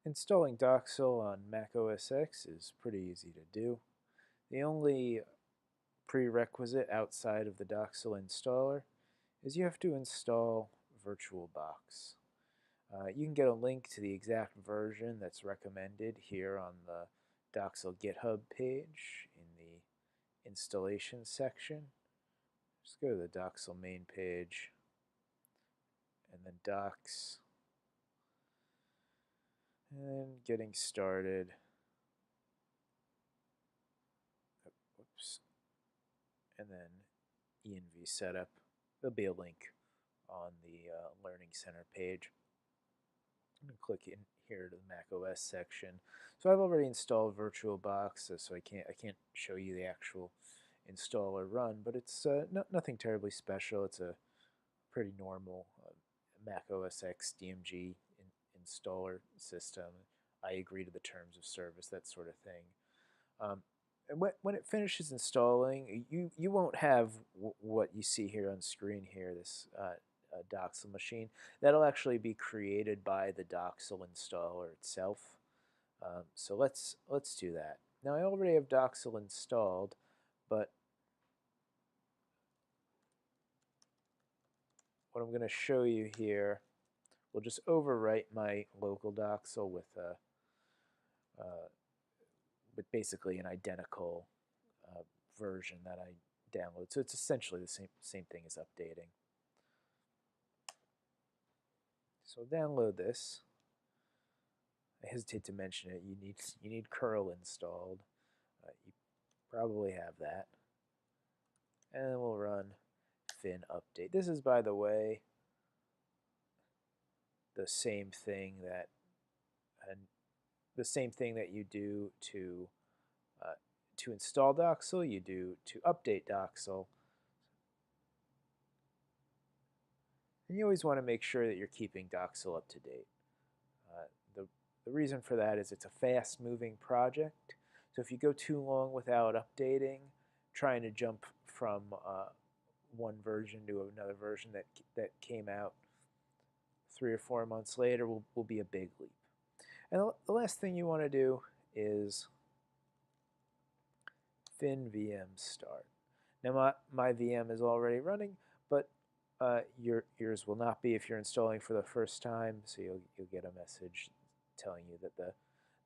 Installing Docksal on Mac OSX is pretty easy to do. The only prerequisite outside of the Docksal installer is you have to install VirtualBox. You can get a link to the exact version that's recommended here on the Docksal GitHub page in the installation section. Just go to the Docksal main page and then Docs, and getting started. Whoops. And then env setup. There'll be a link on the Learning Center page. I'm going to click in here to the Mac OS section. So I've already installed VirtualBox, so I can't show you the actual installer run, but it's nothing terribly special. It's a pretty normal Mac OS X DMG installer system. I agree to the terms of service, that sort of thing. And when it finishes installing, you won't have what you see here on screen here, this Docksal machine. That'll actually be created by the Docksal installer itself. So let's do that. Now I already have Docksal installed, but what I'm going to show you here, we'll just overwrite my local Docksal with basically an identical version that I download. So it's essentially the same thing as updating. So download this. I hesitate to mention it. You need curl installed. You probably have that. And then we'll run fin update. This is, by the way, the same thing that you do to install Docksal, you do to update Docksal. And you always want to make sure that you're keeping Docksal up to date. The reason for that is it's a fast-moving project. So if you go too long without updating, trying to jump from one version to another version that came out 3 or 4 months later will be a big leap. And the last thing you want to do is fin VM start. Now my VM is already running, but yours will not be if you're installing for the first time, so you'll get a message telling you that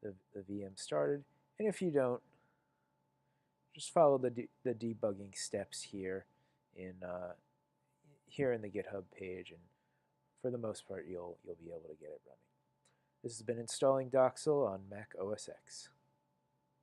the VM started. And if you don't, just follow the debugging steps here in the GitHub page, and for the most part you'll be able to get it running. This has been installing Docksal on Mac OS X.